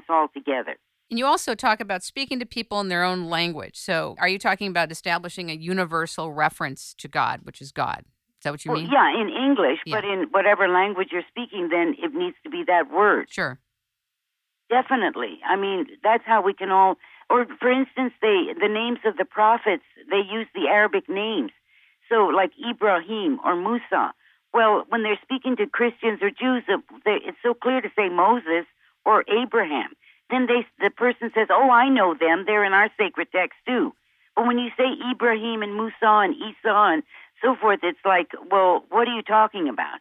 all together. And you also talk about speaking to people in their own language. So are you talking about establishing a universal reference to God, which is God? Is that what you mean? Yeah, in English, Yeah. but in whatever language you're speaking, then it needs to be that word. Sure. Definitely. I mean, that's how we can all, or for instance, the names of the prophets, they use the Arabic names. So like Ibrahim or Musa. Well, when they're speaking to Christians or Jews, it's so clear to say Moses or Abraham. Then the person says, oh, I know them. They're in our sacred text too. But when you say Ibrahim and Musa and Esau and so forth, it's like, well, what are you talking about?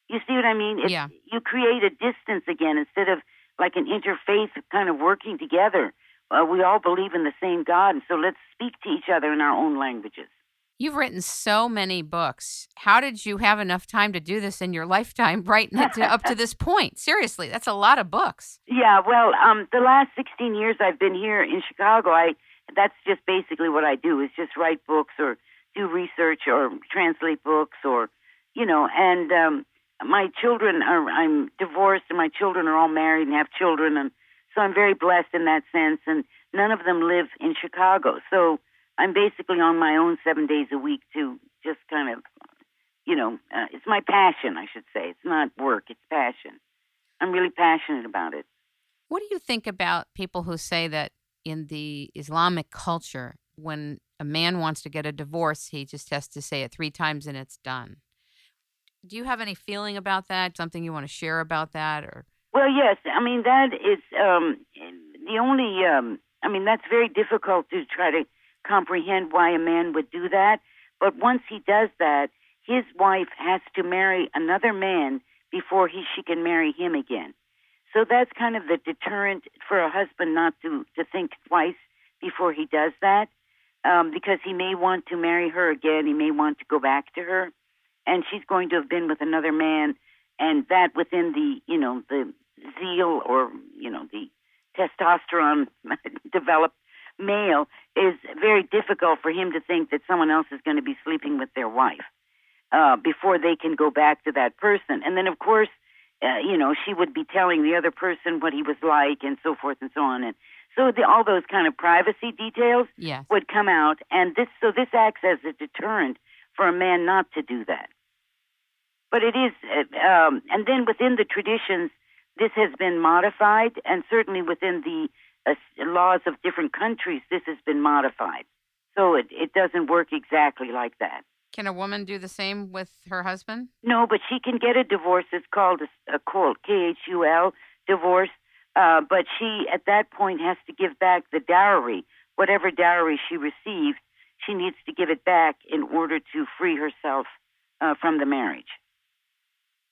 You see what I mean? Yeah. You create a distance again instead of like an interfaith kind of working together. We all believe in the same God, and so let's speak to each other in our own languages. You've written so many books. How did you have enough time to do this in your lifetime, writing it up to this point? Seriously, that's a lot of books. Yeah, well, the last 16 years I've been here in Chicago, that's just basically what I do, is just write books or do research or translate books or, and my children I'm divorced and my children are all married and have children, and so I'm very blessed in that sense, and none of them live in Chicago. So I'm basically on my own 7 days a week to just kind of, it's my passion, I should say. It's not work, it's passion. I'm really passionate about it. What do you think about people who say that in the Islamic culture, when a man wants to get a divorce, he just has to say it 3 times and it's done? Do you have any feeling about that? Something you want to share about that? Or Well, yes. I mean, that is the only, that's very difficult to try to comprehend why a man would do that. But once he does that, his wife has to marry another man before she can marry him again. So that's kind of the deterrent for a husband not to think twice before he does that, because he may want to marry her again. He may want to go back to her, and she's going to have been with another man, and that within the zeal or, the testosterone developed male is very difficult for him to think that someone else is going to be sleeping with their wife before they can go back to that person. And then, of course, she would be telling the other person what he was like and so forth and so on. And so all those kind of privacy details would come out. And this acts as a deterrent for a man not to do that. But it is, and then within the traditions, this has been modified, and certainly within the laws of different countries, this has been modified. So it doesn't work exactly like that. Can a woman do the same with her husband? No, but she can get a divorce. It's called a KHUL, divorce. But she, at that point, has to give back the dowry. Whatever dowry she received, she needs to give it back in order to free herself from the marriage.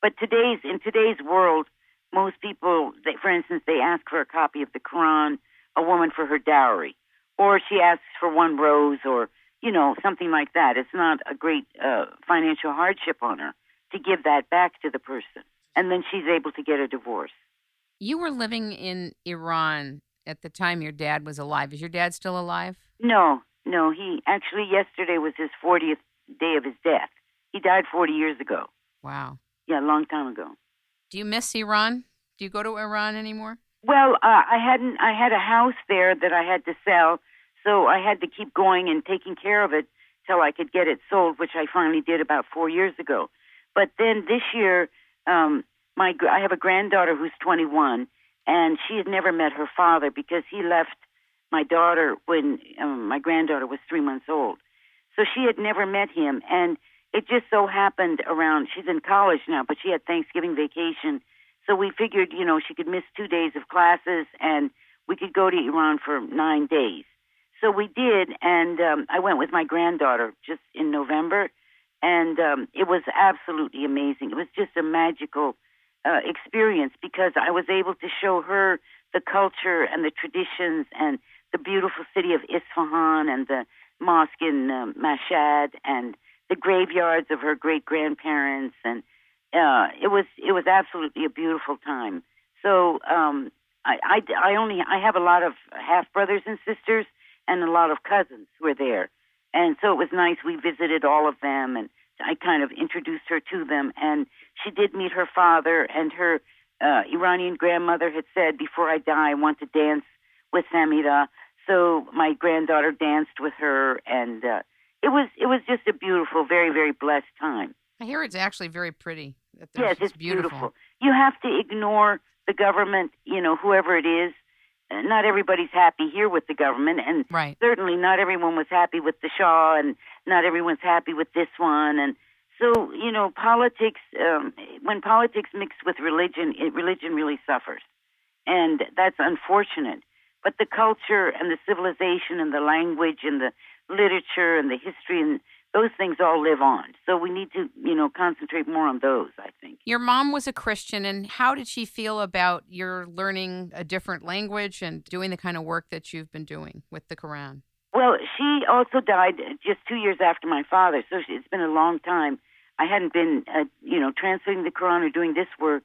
But in today's world, most people, for instance, they ask for a copy of the Quran, a woman for her dowry, or she asks for 1 rose or, something like that. It's not a great financial hardship on her to give that back to the person. And then she's able to get a divorce. You were living in Iran at the time your dad was alive. Is your dad still alive? No. He actually, yesterday was his 40th day of his death. He died 40 years ago. Wow. Yeah, a long time ago. Do you miss Iran? Do you go to Iran anymore? Well, I had a house there that I had to sell, so I had to keep going and taking care of it till I could get it sold, which I finally did about 4 years ago. But then this year, I have a granddaughter who's 21, and she had never met her father because he left my daughter when my granddaughter was 3 months old. So she had never met him, and it just so happened she's in college now, but she had Thanksgiving vacation. So we figured, she could miss 2 days of classes and we could go to Iran for 9 days. So we did, and I went with my granddaughter just in November, and it was absolutely amazing. It was just a magical experience because I was able to show her the culture and the traditions and the beautiful city of Isfahan and the mosque in Mashhad and the graveyards of her great-grandparents, and it was absolutely a beautiful time. So I have a lot of half-brothers and sisters and a lot of cousins who were there. And so it was nice. We visited all of them, and I kind of introduced her to them. And she did meet her father, and her Iranian grandmother had said, before I die, I want to dance with Samira. So my granddaughter danced with her, and it was just a beautiful, very, very blessed time. I hear it's actually very pretty. Yes, it's beautiful. You have to ignore the government, whoever it is. Not everybody's happy here with the government, and right. Certainly not everyone was happy with the Shah, and not everyone's happy with this one. And so, politics, when politics mix with religion, religion really suffers. And that's unfortunate. But the culture and the civilization and the language and the literature and the history and those things all live on. So we need to, concentrate more on those, I think. Your mom was a Christian, and how did she feel about your learning a different language and doing the kind of work that you've been doing with the Quran? Well, she also died just 2 years after my father, so it's been a long time. I hadn't been, translating the Quran or doing this work,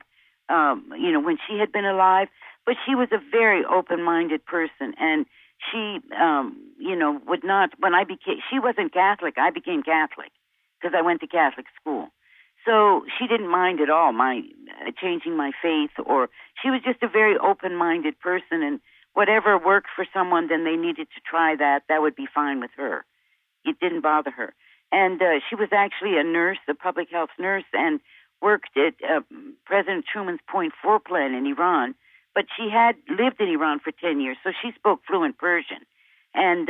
when she had been alive. But she was a very open-minded person, and she, would not, she wasn't Catholic, I became Catholic, because I went to Catholic school. So she didn't mind at all my changing my faith, or she was just a very open-minded person, and whatever worked for someone, then they needed to try that would be fine with her. It didn't bother her. And she was actually a nurse, a public health nurse, and worked at President Truman's Point 4 plan in Iran. But she had lived in Iran for 10 years, so she spoke fluent Persian. And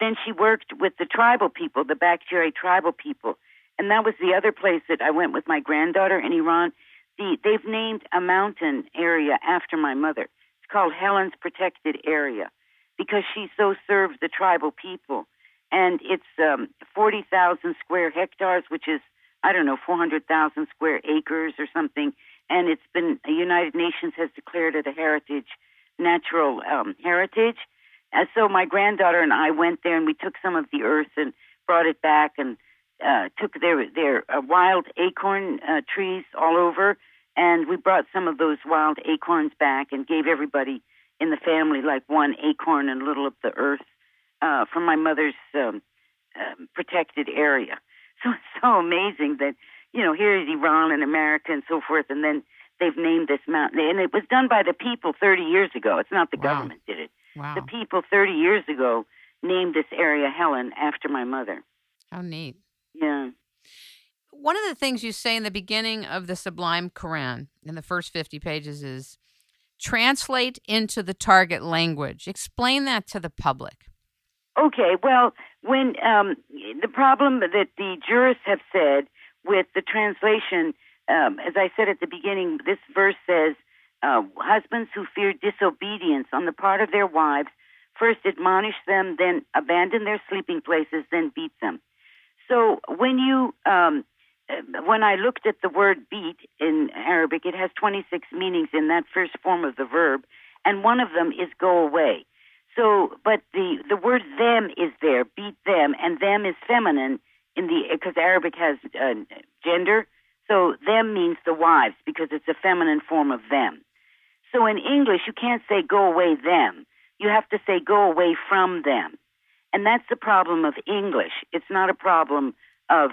then she worked with the tribal people, the Bakhtiari tribal people. And that was the other place that I went with my granddaughter in Iran. They've named a mountain area after my mother. It's called Helen's Protected Area because she so served the tribal people. And it's 40,000 square hectares, which is, 400,000 square acres or something. And it's been, the United Nations has declared it a natural heritage. And so my granddaughter and I went there, and we took some of the earth and brought it back, and took their wild acorn trees all over, and we brought some of those wild acorns back and gave everybody in the family like one acorn and a little of the earth from my mother's protected area. So it's so amazing that, here is Iran and America and so forth, and then they've named this mountain. And it was done by the people 30 years ago. It's not the government did it. Wow. The people 30 years ago named this area Helen after my mother. How neat. Yeah. One of the things you say in the beginning of the Sublime Quran, in the first 50 pages, is translate into the target language. Explain that to the public. Okay, well, when the problem that the jurists have said with the translation, as I said at the beginning, this verse says, husbands who fear disobedience on the part of their wives first admonish them, then abandon their sleeping places, then beat them. So when I looked at the word beat in Arabic, it has 26 meanings in that first form of the verb, and one of them is go away. So, but the word them is there, beat them, and them is feminine because Arabic has gender. So them means the wives because it's a feminine form of them. So in English, you can't say go away them. You have to say go away from them. And that's the problem of English. It's not a problem of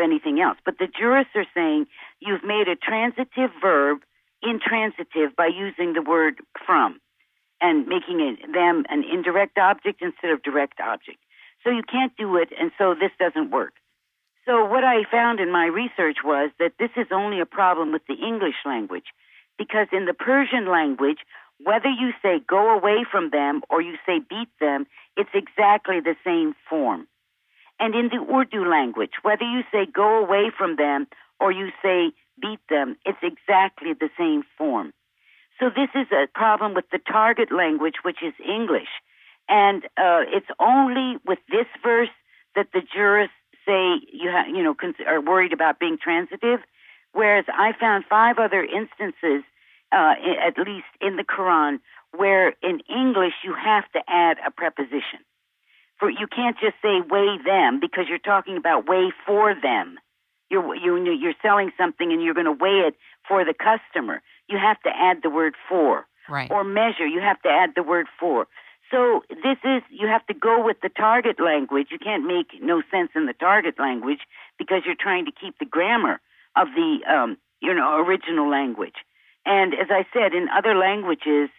anything else. But the jurists are saying you've made a transitive verb intransitive by using the word from and making them an indirect object instead of direct object. So you can't do it, and so this doesn't work. So what I found in my research was that this is only a problem with the English language, because in the Persian language, whether you say go away from them or you say beat them, it's exactly the same form. And in the Urdu language, whether you say go away from them or you say beat them, it's exactly the same form. So this is a problem with the target language, which is English. And it's only with this verse that the jurists say are worried about being transitive, whereas I found 5 other instances, at least in the Quran, where in English you have to add a preposition. You can't just say weigh them because you're talking about weigh for them. You're selling something and you're going to weigh it for the customer. You have to add the word for. Right. Or measure, you have to add the word for. So you have to go with the target language. You can't make no sense in the target language because you're trying to keep the grammar of the, original language. And as I said, in other languages,